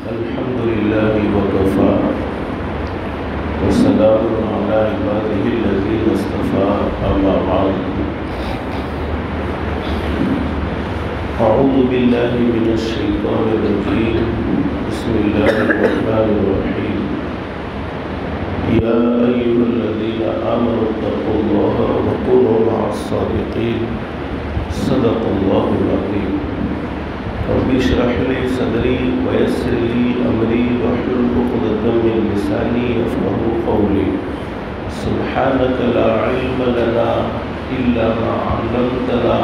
الحمد لله وكفى وسلام على عباده الذين اصطفى أما بعد أعوذ بالله من الشيطان الرجيم بسم الله الرحمن الرحيم يا أيها الذين آمنوا اتقوا الله وكونوا مع الصادقين صدق الله العظيم رب اشرح لي صدري ويسر لي أمري واحلل عقدة من لساني يفقهوا قولي سبحانك لا علم لنا إلا ما علمتنا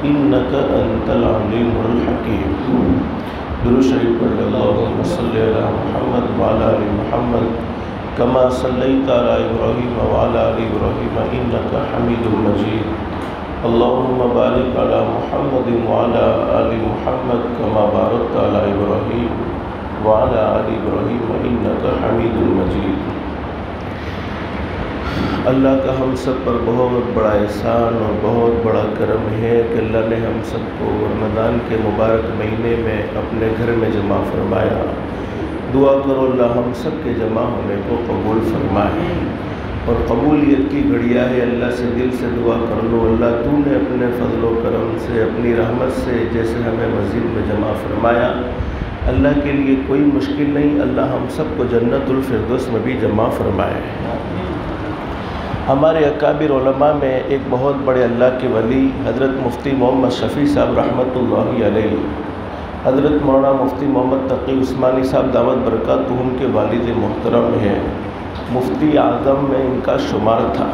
إنك أنت العليم الحكيم درود شریف پڑھ اللهم صل على محمد وعلى آل محمد كما صليت على إبراهيم وعلى آل إبراهيم إنك حميد مجيد اللهم بارك على محمد وعلى آل محمد كما باركت على إبراهيم وعلى آل إبراهيم إنك حميد مجيد۔ اللہ کا ہم سب پر بہت بڑا احسان اور بہت بڑا کرم ہے کہ اللہ نے ہم سب کو رمضان کے مبارک مہینے میں اپنے گھر میں جمع فرمایا۔ دعا کرو اللہ ہم سب کے جمع ہونے کو قبول فرمائے، اور قبولیت کی گھڑیاں ہے اللہ سے دل سے دعا کر لو اللہ تو نے اپنے فضل و کرم سے اپنی رحمت سے جیسے ہمیں مسجد میں جمع فرمایا، اللہ کے لیے کوئی مشکل نہیں، اللہ ہم سب کو جنت الفردوس میں بھی جمع فرمائے۔ ہمارے اکابر علماء میں ایک بہت بڑے اللہ کے ولی حضرت مفتی محمد شفیع صاحب رحمۃ اللہ علیہ، حضرت مولانا مفتی محمد تقی عثمانی صاحب دعوت برکاتہم کے والد محترم ہیں، مفتی اعظم میں ان کا شمار تھا۔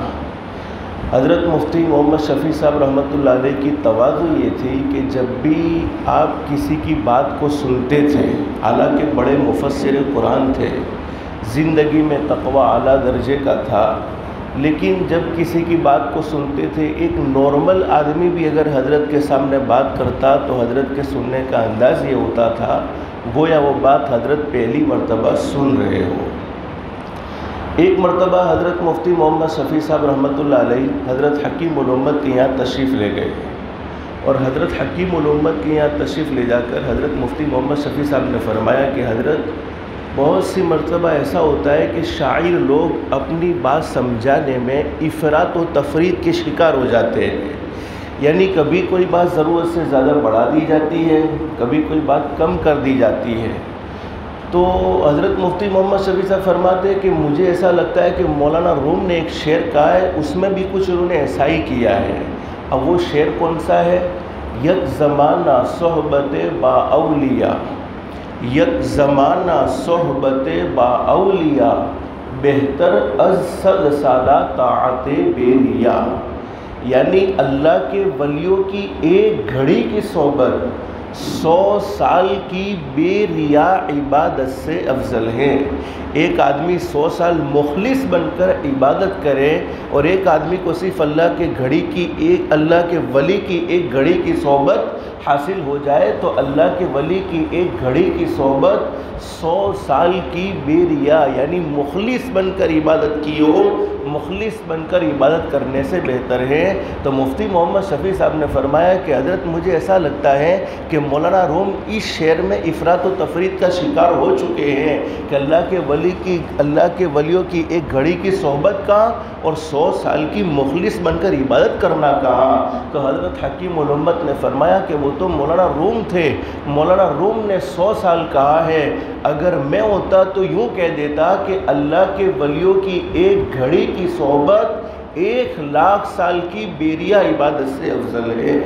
حضرت مفتی محمد شفیع صاحب رحمۃ اللہ علیہ کی تواضع یہ تھی کہ جب بھی آپ کسی کی بات کو سنتے تھے، حالانکہ بڑے مفسر قرآن تھے، زندگی میں تقوی اعلیٰ درجے کا تھا، لیکن جب کسی کی بات کو سنتے تھے ایک نارمل آدمی بھی اگر حضرت کے سامنے بات کرتا تو حضرت کے سننے کا انداز یہ ہوتا تھا گویا وہ بات حضرت پہلی مرتبہ سن رہے ہو۔ ایک مرتبہ حضرت مفتی محمد شفیع صاحب رحمۃ اللہ علیہ حضرت حکیم الامت کے یہاں تشریف لے گئے، اور حضرت حکیم الامت کے یہاں تشریف لے جا کر حضرت مفتی محمد شفیع صاحب نے فرمایا کہ حضرت بہت سی مرتبہ ایسا ہوتا ہے کہ شاعر لوگ اپنی بات سمجھانے میں افراط و تفریط کے شکار ہو جاتے ہیں، یعنی کبھی کوئی بات ضرورت سے زیادہ بڑھا دی جاتی ہے، کبھی کوئی بات کم کر دی جاتی ہے۔ تو حضرت مفتی محمد شفیع صاحب فرماتے ہیں کہ مجھے ایسا لگتا ہے کہ مولانا روم نے ایک شعر کہا ہے، اس میں بھی کچھ انہوں نے ایسا ہی کیا ہے۔ اب وہ شعر کون سا ہے؟ یک زمانہ صحبت با اولیاء، یک زمانہ صحبت با اولیاء، بہتر از 100 سالہ طاعت بیلیا، یعنی اللہ کے ولیوں کی ایک گھڑی کی صحبت 100 سال کی بے ریا عبادت سے افضل ہے۔ ایک آدمی 100 سال مخلص بن کر عبادت کرے اور ایک آدمی کو صرف اللہ کے ولی کی ایک گھڑی کی صحبت حاصل ہو جائے تو اللہ کے ولی کی ایک گھڑی کی صحبت 100 سال کی بے ریا یعنی مخلص بن کر عبادت کی ہو، مخلص بن کر عبادت کرنے سے بہتر ہے۔ تو مفتی محمد شفیع صاحب نے فرمایا کہ حضرت مجھے ایسا لگتا ہے کہ مولانا روم اس شعر میں افراط و تفریط کا شکار ہو چکے ہیں کہ اللہ کے ولیوں کی ایک گھڑی کی صحبت کا اور 100 سال کی مخلص بن کر عبادت کرنا کہا۔ تو حضرت حکیم الامت نے فرمایا کہ وہ تو مولانا روم تھے، مولانا روم نے 100 سال کہا ہے، اگر میں ہوتا تو یوں کہہ دیتا کہ اللہ کے ولیوں کی ایک گھڑی کی صحبت 1,00,000 سال کی بیریا عبادت سے افضل ہے۔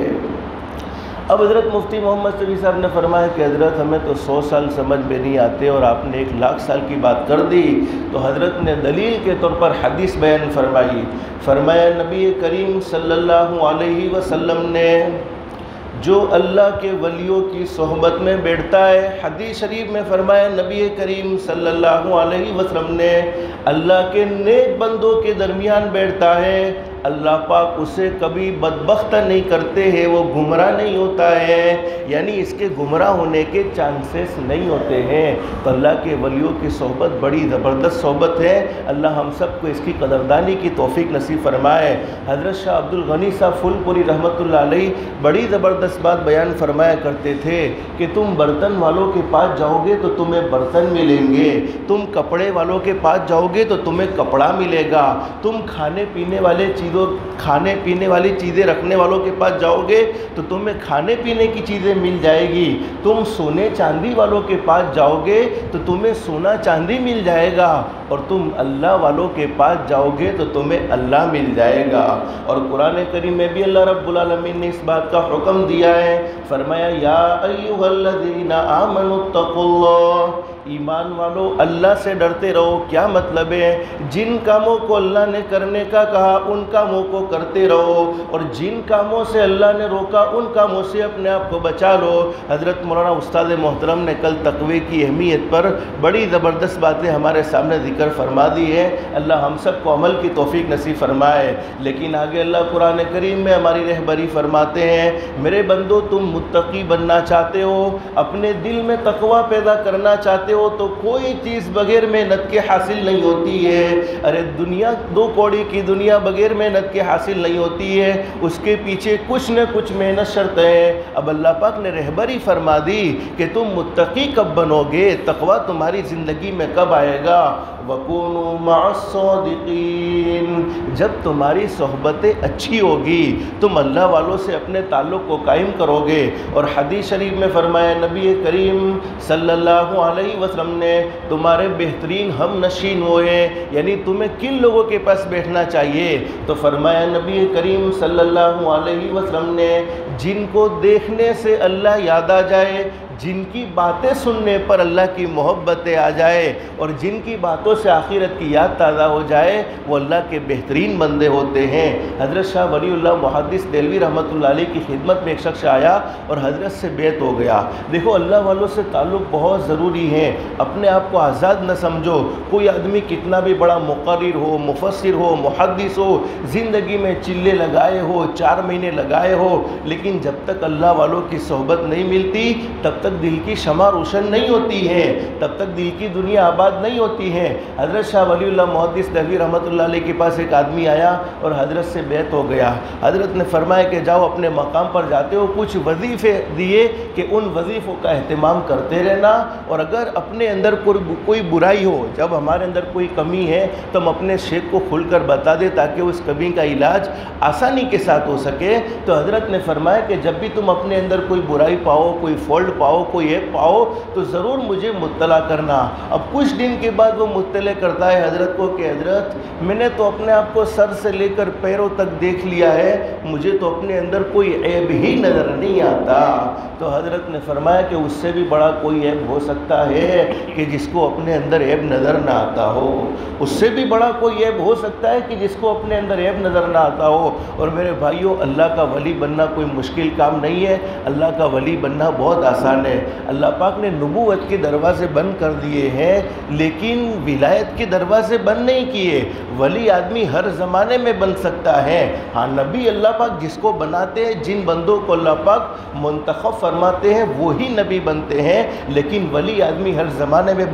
اب حضرت مفتی محمد شفیع صاحب نے فرمایا کہ حضرت ہمیں تو 100 سال سمجھ میں نہیں آتے اور آپ نے 1,00,000 سال کی بات کر دی، تو حضرت نے دلیل کے طور پر حدیث بیان فرمائی، فرمایا نبی کریم صلی اللہ علیہ وسلم نے جو اللہ کے ولیوں کی صحبت میں بیٹھتا ہے، حدیث شریف میں فرمایا نبی کریم صلی اللہ علیہ وسلم نے اللہ کے نیک بندوں کے درمیان بیٹھتا ہے، اللہ پاک اسے کبھی بدبخت نہیں کرتے ہیں، وہ گمراہ نہیں ہوتا ہے، یعنی اس کے گمراہ ہونے کے چانسز نہیں ہوتے ہیں۔ تو اللہ کے ولیوں کی صحبت بڑی زبردست صحبت ہے، اللہ ہم سب کو اس کی قدردانی کی توفیق نصیب فرمائے۔ حضرت شاہ عبد الغنی صاحب پھول پوری رحمۃ اللہ علیہ بڑی زبردست بات بیان فرمایا کرتے تھے کہ تم برتن والوں کے پاس جاؤ گے تو تمہیں برتن ملیں گے، تم کپڑے والوں کے پاس جاؤ گے تو تمہیں کپڑا ملے گا، تم کھانے پینے والی چیزیں رکھنے والوں کے پاس جاؤ گے تو تمہیں کھانے پینے کی چیزیں مل جائے گی، تم سونے چاندی والوں کے پاس جاؤ گے تو تمہیں سونا چاندی مل جائے گا، اور تم اللہ والوں کے پاس جاؤ گے تو تمہیں اللہ مل جائے گا۔ اور قرآن کریم میں بھی اللہ رب العالمین نے اس بات کا حکم دیا ہے، فرمایا یا ایھا الذین آمنوا اتقوا اللہ، ایمان والو اللہ سے ڈرتے رہو۔ کیا مطلب ہے؟ جن کاموں کو اللہ نے کرنے کا کہا ان کاموں کو کرتے رہو، اور جن کاموں سے اللہ نے روکا ان کاموں سے اپنے آپ کو بچا لو۔ حضرت مولانا استاد محترم نے کل تقوی کی اہمیت پر بڑی زبردست باتیں ہمارے سامنے ذکر فرما دی ہے، اللہ ہم سب کو عمل کی توفیق نصیب فرمائے۔ لیکن آگے اللہ قرآن کریم میں ہماری رہبری فرماتے ہیں، میرے بندو تم متقی بننا چاہتے ہو، اپنے دل میں تقوی پیدا کرنا چاہتے ہو تو کوئی چیز بغیر محنت کے حاصل نہیں ہوتی ہے۔ ارے دنیا 2 کوڑی کی دنیا بغیر محنت کے حاصل نہیں ہوتی ہے، اس کے پیچھے کچھ نہ کچھ محنت شرط ہے۔ اب اللہ پاک نے رہبری فرما دی کہ تم متقی کب بنو گے، تقوی تمہاری زندگی میں کب آئے گا؟ وَكُونُوا مَعَ الصَّادِقِينَ، جب تمہاری صحبتیں اچھی ہوگی، تم اللہ والوں سے اپنے تعلق کو قائم کرو گے۔ اور حدیث شریف میں فرمایا نبی کریم صلی اللہ علیہ وسلم نے تمہارے بہترین ہم نشین ہوئے، یعنی تمہیں کن لوگوں کے پاس بیٹھنا چاہیے؟ تو فرمایا نبی کریم صلی اللہ علیہ وسلم نے جن کو دیکھنے سے اللہ یاد آ جائے، جن کی باتیں سننے پر اللہ کی محبتیں آ جائے، اور جن کی باتوں سے آخرت کی یاد تازہ ہو جائے، وہ اللہ کے بہترین بندے ہوتے ہیں۔ حضرت شاہ ولی اللہ محدث دہلوی رحمۃ اللہ علیہ کی خدمت میں ایک شخص آیا اور حضرت سے بیعت ہو گیا۔ دیکھو اللہ والوں سے تعلق بہت ضروری ہے، اپنے آپ کو آزاد نہ سمجھو۔ کوئی آدمی کتنا بھی بڑا مقرر ہو، مفسر ہو، محدث ہو، زندگی میں چلے لگائے ہو، 4 مہینے لگائے ہو، لیکن جب تک اللہ والوں کی صحبت نہیں ملتی تب تک دل کی شمع روشن نہیں ہوتی ہے، تب تک دل کی دنیا آباد نہیں ہوتی ہے۔ حضرت شاہ ولی اللہ محدث دہلوی رحمۃ اللہ علیہ کے پاس ایک آدمی آیا اور حضرت سے بیعت ہو گیا۔ حضرت نے فرمایا کہ جاؤ اپنے مقام پر جاتے ہو کچھ وظیفے دیے کہ ان وظیفوں کا اہتمام کرتے رہنا، اور اگر اپنے اندر کوئی برائی ہو، جب ہمارے اندر کوئی کمی ہے تو ہم اپنے شیخ کو کھل کر بتا دیں تاکہ اس کمی کا علاج آسانی کے ساتھ ہو سکے۔ تو حضرت نے فرمایا کہ جب بھی تم اپنے اندر کوئی برائی پاؤ، کوئی فالٹ پاؤ، کوئی ایپ پاؤ تو ضرور مجھے مطلع کرنا۔ اب کچھ دن کے بعد وہ مطلع کرتا ہے حضرت کو کہ حضرت میں نے تو اپنے آپ کو سر سے لے کر پیروں تک دیکھ لیا ہے، مجھے تو اپنے اندر کوئی عیب ہی نظر نہیں آتا۔ تو حضرت نے فرمایا کہ اس سے بھی بڑا کوئی عیب ہو سکتا ہے کہ جس کو اپنے اندر عیب نظر نہ آتا ہو، اس سے بھی بڑا کوئی عیب ہو سکتا ہے کہ جس کو اپنے اندر عیب نظر نہ آتا ہو۔ اور میرے بھائیوں، اللہ کا ولی بننا کوئی مشکل کام نہیں ہے، اللہ کا ولی بننا بہت آسان ہے۔ اللہ پاک نے نبوت کے دروازے بند کر دیے ہیں لیکن ولایت کے دروازے بند نہیں کیے۔ ولی آدمی ہر زمانے میں بن سکتا ہے، ہاں نبی اللہ پاک جس کو بناتے ہیں، جن بندوں کو اللہ پاک منتخب فرماتے ہیں وہی نبی بنتے ہیں، لیکن ولی آدمی ہر زمانے میں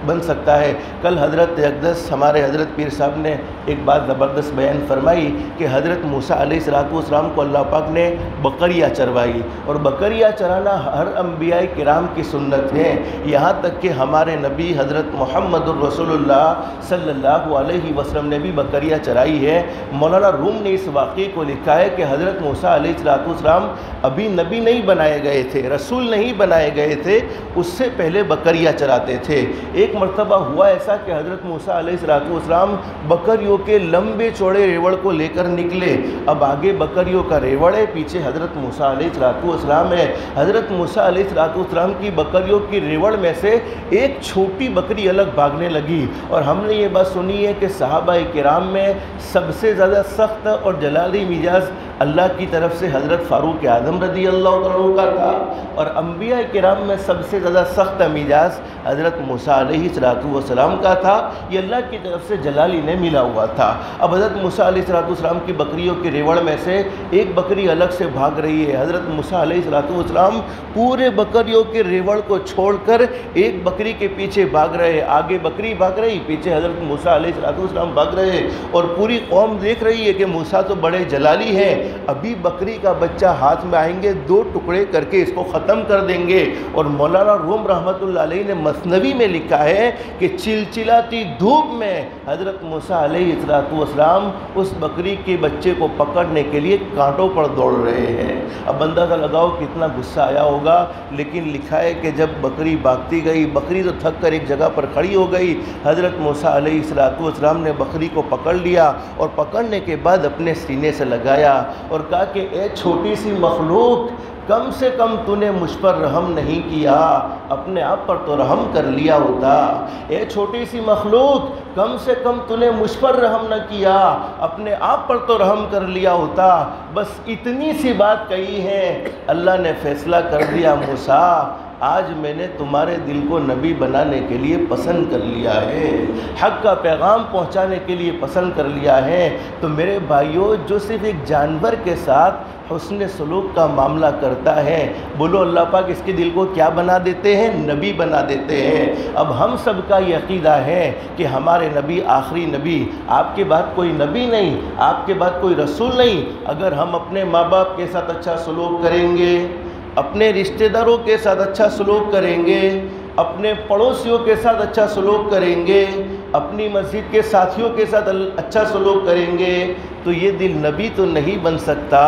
بن سکتا ہے۔ کل حضرت اقدس ہمارے حضرت پیر صاحب نے ایک بات زبردست بیان فرمائی کہ حضرت موسیٰ علیہ السلام کو اللہ پاک نے بکریاں چروائی، اور بکریاں چرانا ہر انبیاء کرام کی سنت ہے، یہاں تک کہ ہمارے نبی حضرت محمد الرسول اللہ صلی اللہ علیہ وسلم نے بھی بکریاں چرائی ہے۔ مولانا روم نے اس واقعے کو لکھا ہے کہ حضرت موسیٰ علیہ السلام ابھی نبی نہیں بنائے گئے تھے، رسول نہیں بنائے گئے تھے، اس سے پہلے بکریاں چراتے تھے۔ ایک مرتبہ ہوا ایسا کہ حضرت موسیٰ علیہ السلام بکریوں کے لمبے چوڑے ریوڑ کو لے کر نکلے۔ اب آگے بکریوں کا ریوڑ ہے، پیچھے حضرت موسیٰ علیہ السلام ہے۔ حضرت موسیٰ علیہ السلام کی بکریوں کی ریوڑ میں سے ایک چھوٹی بکری الگ بھاگنے لگی، اور ہم نے یہ بات سنی ہے کہ صحابہ کرام میں سب سے زیادہ سخت اور جلالی مزاج اللہ کی طرف سے حضرت فاروق اعظم رضی اللہ عنہ کا تھا، اور انبیاء کرام میں سب سے زیادہ سخت مزاج حضرت موسیٰ علیہ السلام کا تھا۔ یہ اللہ کی طرف سے جلالی نے ملا ہوا تھا۔ اب حضرت موسیٰ علیہ السلام کی بکریوں کے ریوڑ میں سے ایک بکری الگ سے بھاگ رہی ہے۔ حضرت موسیٰ علیہ السلام پورے بکریوں کے ریوڑ کو چھوڑ کر ایک بکری کے پیچھے بھاگ رہے، آگے بکری بھاگ رہی، پیچھے حضرت موسیٰ علیہ السلام بھاگ رہے، اور پوری قوم دیکھ رہی ہے کہ موسیٰ تو بڑے جلالی ہیں، ابھی بکری کا بچہ ہاتھ میں آئیں گے، دو ٹکڑے کر کے اس کو ختم کر دیں گے۔ اور مولانا روم رحمۃ اللہ علیہ نے مثنوی میں لکھا ہے کہ چلچلاتی دھوپ میں حضرت موسیٰ علیہ السلام اس بکری کے بچے کو پکڑنے کے لیے کانٹوں پر دوڑ رہے ہیں۔ اب اندازہ لگاؤ کتنا غصہ آیا ہوگا، لیکن لکھا ہے کہ جب بکری بھاگتی گئی، بکری تو تھک کر ایک جگہ پر کھڑی ہو گئی، حضرت موسیٰ علیہ السلام نے بکری کو پکڑ لیا، اور پکڑنے کے بعد اپنے سینے سے لگایا اور کہا کہ اے چھوٹی سی مخلوق، کم سے کم تو نے مجھ پر رحم نہیں کیا، اپنے آپ پر تو رحم کر لیا ہوتا۔ اے چھوٹی سی مخلوق، کم سے کم تو نے مجھ پر رحم نہ کیا، اپنے آپ پر تو رحم کر لیا ہوتا۔ بس اتنی سی بات کہی ہے، اللہ نے فیصلہ کر دیا، موسیٰ آج میں نے تمہارے دل کو نبی بنانے کے لیے پسند کر لیا ہے، حق کا پیغام پہنچانے کے لیے پسند کر لیا ہے۔ تو میرے بھائیوں، جو صرف ایک جانور کے ساتھ حسن سلوک کا معاملہ کرتا ہے، بولو اللہ پاک اس کے دل کو کیا بنا دیتے ہیں؟ نبی بنا دیتے ہیں۔ اب ہم سب کا یہ عقیدہ ہے کہ ہمارے نبی آخری نبی، آپ کے بعد کوئی نبی نہیں، آپ کے بعد کوئی رسول نہیں۔ اگر ہم اپنے ماں باپ کے ساتھ اچھا سلوک کریں گے، اپنے رشتہ داروں کے ساتھ اچھا سلوک کریں گے، اپنے پڑوسیوں کے ساتھ اچھا سلوک کریں گے، اپنی مسجد کے ساتھیوں کے ساتھ اچھا سلوک کریں گے، تو یہ دل نبی تو نہیں بن سکتا،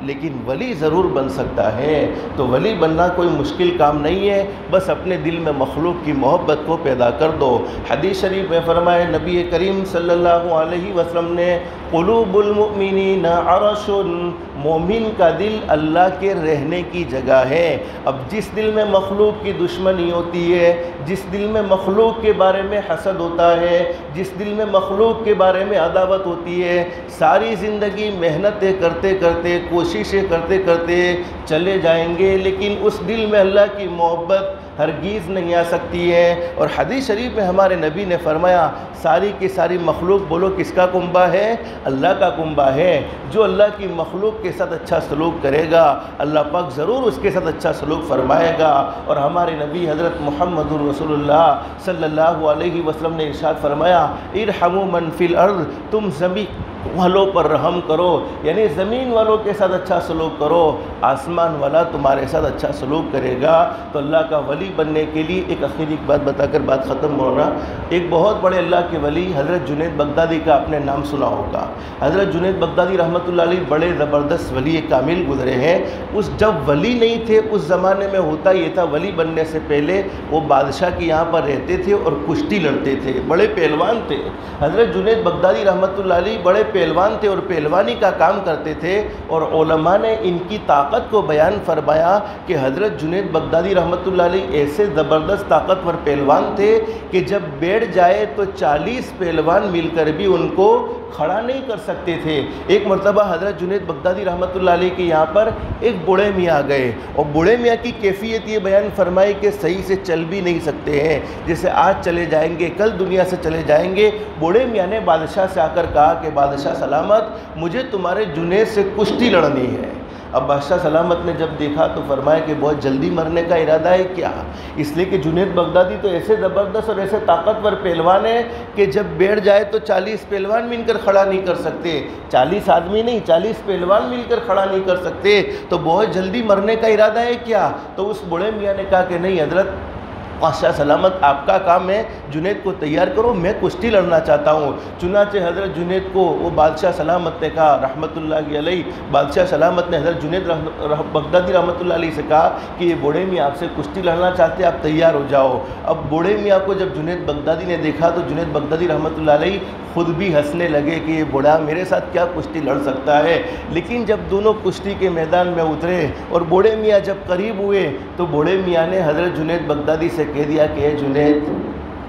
لیکن ولی ضرور بن سکتا ہے۔ تو ولی بننا کوئی مشکل کام نہیں ہے، بس اپنے دل میں مخلوق کی محبت کو پیدا کر دو۔ حدیث شریف میں فرمائے نبی کریم صلی اللہ علیہ وسلم نے، قلوب المؤمنین عرش، مومن کا دل اللہ کے رہنے کی جگہ ہے۔ اب جس دل میں مخلوق کی دشمنی ہوتی ہے، جس دل میں مخلوق کے بارے میں حسد ہوتا ہے، جس دل میں مخلوق کے بارے میں عداوت ہوتی ہے، ساری زندگی محنتیں کرتے کرتے، کوششیں کرتے کرتے چلے جائیں گے، لیکن اس دل میں اللہ کی محبت ہرگیز نہیں آ سکتی ہے۔ اور حدیث شریف میں ہمارے نبی نے فرمایا، ساری کی ساری مخلوق، بولو کس کا کنبہ ہے؟ اللہ کا کنبہ ہے۔ جو اللہ کی مخلوق کے ساتھ اچھا سلوک کرے گا، اللہ پاک ضرور اس کے ساتھ اچھا سلوک فرمائے گا۔ اور ہمارے نبی حضرت محمد رسول اللہ صلی اللہ علیہ وسلم نے ارشاد فرمایا، ارحموا من فی الارض، تم زمین والوں پر رحم کرو، یعنی زمین والوں کے ساتھ اچھا سلوک کرو، آسمان والا تمہارے ساتھ اچھا سلوک کرے گا۔ تو اللہ کا ولی بننے کے لیے ایک آخری بات بتا کر بات ختم ہو رہا۔ ایک بہت بڑے اللہ کے ولی حضرت جنید بغدادی کا آپ نے نام سنا ہوگا۔ حضرت جنید بغدادی رحمۃ اللہ علیہ بڑے زبردست ولی کامل گزرے ہیں۔ جب ولی نہیں تھے اس زمانے میں ہوتا یہ تھا، ولی بننے سے پہلے وہ بادشاہ کے یہاں پر رہتے تھے اور کشتی لڑتے تھے، بڑے پہلوان تھے۔ حضرت جنید بغدادی رحمۃ اللہ علیہ بڑے پہلوان تھے اور پہلوانی کا کام کرتے تھے، اور علماء نے ان کی طاقت کو بیان فرمایا کہ حضرت جنید بغدادی رحمۃ اللہ علیہ ایسے زبردست طاقتور پہلوان تھے کہ جب بیٹھ جائے تو 40 پہلوان مل کر بھی ان کو کھڑا نہیں کر سکتے تھے۔ ایک مرتبہ حضرت جنید بغدادی رحمۃ اللہ علیہ کے یہاں پر ایک بوڑھے میاں آ گئے، اور بوڑھے میاں کی کیفیت یہ بیان فرمائی کہ صحیح سے چل بھی نہیں سکتے ہیں، جیسے آج چلے جائیں گے کل دنیا سے چلے جائیں گے۔ بوڑھے میاں نے بادشاہ سے آ کر کہا کہ بادشاہ سلامت، مجھے تمہارے جنید سے کشتی لڑنی ہے۔ اب بادشاہ سلامت نے جب دیکھا تو فرمایا کہ بہت جلدی مرنے کا ارادہ ہے کیا؟ اس لیے کہ جنید بغدادی تو ایسے زبردست اور ایسے طاقتور پہلوان ہیں کہ جب بیٹھ جائے تو 40 پہلوان مل کر کھڑا نہیں کر سکتے، 40 آدمی نہیں 40 پہلوان مل کر کھڑا نہیں کر سکتے، تو بہت جلدی مرنے کا ارادہ ہے کیا؟ تو اس بڑے میاں نے کہا کہ نہیں حضرت، بادشاہ سلامت آپ کا کام ہے، جنید کو تیار کرو، میں کشتی لڑنا چاہتا ہوں۔ چنانچہ حضرت جنید کو وہ بادشاہ سلامت نے کہا رحمۃ اللہ علیہ، بادشاہ سلامت نے حضرت جنید بغدادی رحمۃ اللہ علیہ سے کہا کہ یہ بوڑھے میاں آپ سے کشتی لڑنا چاہتے ہیں، آپ تیار ہو جاؤ۔ اب بوڑھے میاں کو جب جنید بغدادی نے دیکھا تو جنید بغدادی رحمۃ اللہ علیہ خود بھی ہنسنے لگے کہ یہ بوڑھا میرے ساتھ کیا کشتی لڑ سکتا ہے۔ لیکن جب دونوں کشتی کے میدان میں اترے اور بوڑھے میاں جب قریب ہوئے تو بوڑھے میاں نے حضرت جنید بغدادی سے کہہ دیا کہ اے جنید،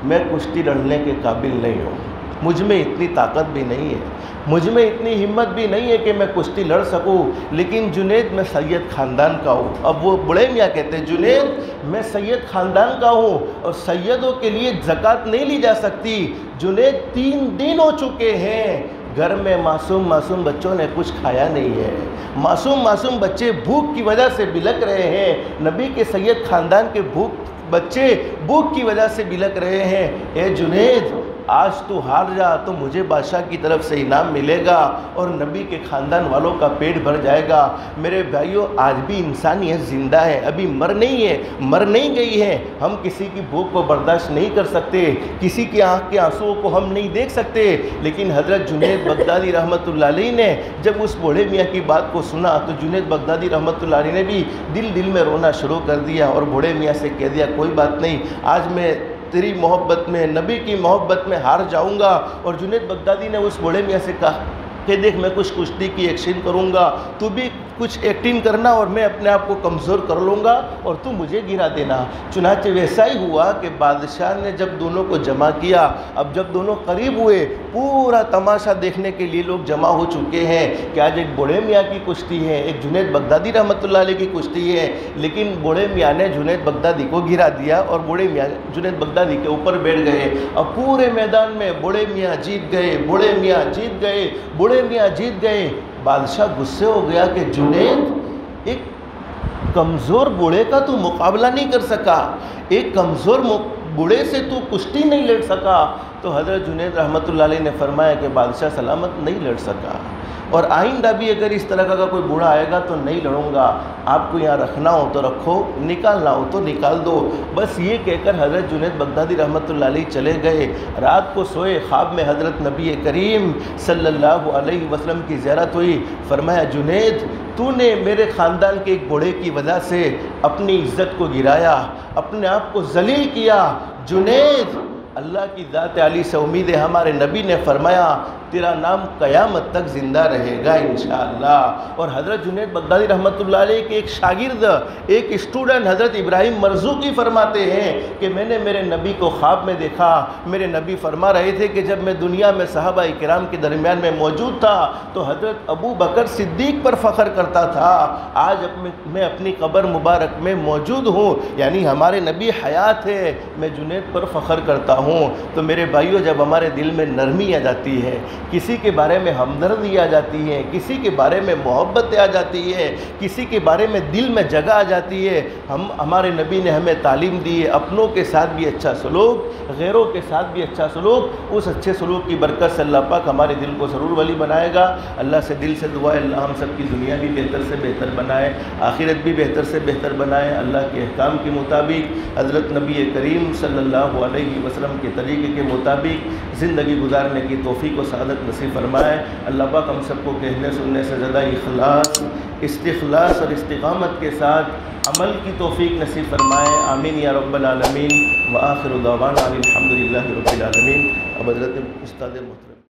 میں کشتی لڑنے کے قابل نہیں ہوں، مجھ میں اتنی طاقت بھی نہیں ہے، مجھ میں اتنی ہمت بھی نہیں ہے کہ میں کشتی لڑ سکوں، لیکن جنید میں سید خاندان کا ہوں۔ اب وہ بڑے میاں کہتے ہیں جنید میں سید خاندان کا ہوں اور سیدوں کے لیے زکوٰۃ نہیں لی جا سکتی۔ جنید 3 دن ہو چکے ہیں گھر میں معصوم بچوں نے کچھ کھایا نہیں ہے، معصوم بچے بھوک کی وجہ سے بلک رہے ہیں، نبی کے سید خاندان کے بچے بھوک کی وجہ سے بلک رہے ہیں۔ اے جنید آج تو ہار جا تو مجھے بادشاہ کی طرف سے انعام ملے گا اور نبی کے خاندان والوں کا پیٹ بھر جائے گا۔ میرے بھائیوں آج بھی انسانیت زندہ ہے، ابھی مر نہیں گئی ہے۔ ہم کسی کی بھوک کو برداشت نہیں کر سکتے، کسی کی آنکھ کے آنسوؤں کو ہم نہیں دیکھ سکتے، لیکن حضرت جنید بغدادی رحمۃ اللہ علیہ نے جب اس بوڑھے میاں کی بات کو سنا تو جنید بغدادی رحمۃ اللہ علیہ نے بھی دل میں رونا شروع کر دیا اور بوڑھے میاں سے کہہ دیا کوئی بات نہیں، آج میں تیری محبت میں، نبی کی محبت میں ہار جاؤں گا۔ اور جنید بغدادی نے اس بوڑھے میاں سے کہا کہ دیکھ میں کچھ کشتی کی ایکشن کروں گا، تو بھی کچھ ایکٹنگ کرنا اور میں اپنے آپ کو کمزور کر لوں گا اور تو مجھے گرا دینا۔ چنانچہ ویسا ہی ہوا کہ بادشاہ نے جب دونوں کو جمع کیا، اب جب دونوں قریب ہوئے پورا تماشا دیکھنے کے لیے لوگ جمع ہو چکے ہیں کہ آج ایک بوڑھے میاں کی کشتی ہے، ایک جنید بغدادی رحمۃ اللہ علیہ کی کشتی ہے، لیکن بوڑھے میاں نے جنید بغدادی کو گرا دیا اور بوڑھے میاں جنید بغدادی کے اوپر بیٹھ گئے۔ اب پورے میدان میں بوڑھے میاں جیت گئے، بوڑھے میاں جیت گئے، بوڑھے میاں جیت گئے۔ بادشاہ غصے ہو گیا کہ جنید ایک کمزور بوڑھے کا تو مقابلہ نہیں کر سکا، ایک کمزور بوڑھے سے تو کشتی نہیں لڑ سکا۔ تو حضرت جنید رحمۃ اللہ علیہ نے فرمایا کہ بادشاہ سلامت نہیں لڑ سکا، اور آئندہ بھی اگر اس طرح کا کوئی بوڑھا آئے گا تو نہیں لڑوں گا، آپ کو یہاں رکھنا ہو تو رکھو، نکالنا ہو تو نکال دو۔ بس یہ کہہ کر حضرت جنید بغدادی رحمۃ اللہ علیہ چلے گئے۔ رات کو سوئے، خواب میں حضرت نبی کریم صلی اللہ علیہ وسلم کی زیارت ہوئی۔ فرمایا جنید تو نے میرے خاندان کے ایک بوڑھے کی وجہ سے اپنی عزت کو گرایا، اپنے آپ کو ذلیل کیا۔ جنید اللہ کی ذات عالی سے امید ہے، ہمارے نبی نے فرمایا تیرا نام قیامت تک زندہ رہے گا انشاءاللہ۔ اور حضرت جنید بغدادی رحمۃ اللہ علیہ کے ایک شاگرد، ایک اسٹوڈنٹ حضرت ابراہیم مرزوقی فرماتے ہیں کہ میں نے میرے نبی کو خواب میں دیکھا، میرے نبی فرما رہے تھے کہ جب میں دنیا میں صحابہ کرام کے درمیان میں موجود تھا تو حضرت ابو بکر صدیق پر فخر کرتا تھا، آج میں اپنی قبر مبارک میں موجود ہوں، یعنی ہمارے نبی حیات ہے، میں جنید پر فخر کرتا ہوں۔ تو میرے بھائیوں جب ہمارے دل میں نرمی آ جاتی ہے، کسی کے بارے میں ہمدردی آ جاتی ہے، کسی کے بارے میں محبت آ جاتی ہے، کسی کے بارے میں دل میں جگہ آ جاتی ہے، ہمارے نبی نے ہمیں تعلیم دی ہے اپنوں کے ساتھ بھی اچھا سلوک، غیروں کے ساتھ بھی اچھا سلوک۔ اس اچھے سلوک کی برکت سے اللہ پاک ہمارے دل کو ضرور ولی بنائے گا۔ اللہ سے دل سے دعا ہے اللہ ہم سب کی دنیا بھی بہتر سے بہتر بنائے، آخرت بھی بہتر سے بہتر بنائے۔ اللہ کے احکام کے مطابق، حضرت نبی کریم صلی اللہ علیہ وسلم کے طریقے کے مطابق زندگی گزارنے کی توفیق و سعادت نصیب فرمائے۔ اللہ پاک ہم سب کو کہنے سننے سے زیادہ اخلاص، استخلاص اور استقامت کے ساتھ عمل کی توفیق نصیب فرمائے، آمین یا رب العالمین۔ وآخر دعوانا الحمدللہ رب العالمین۔ اب حضرت استاد محترم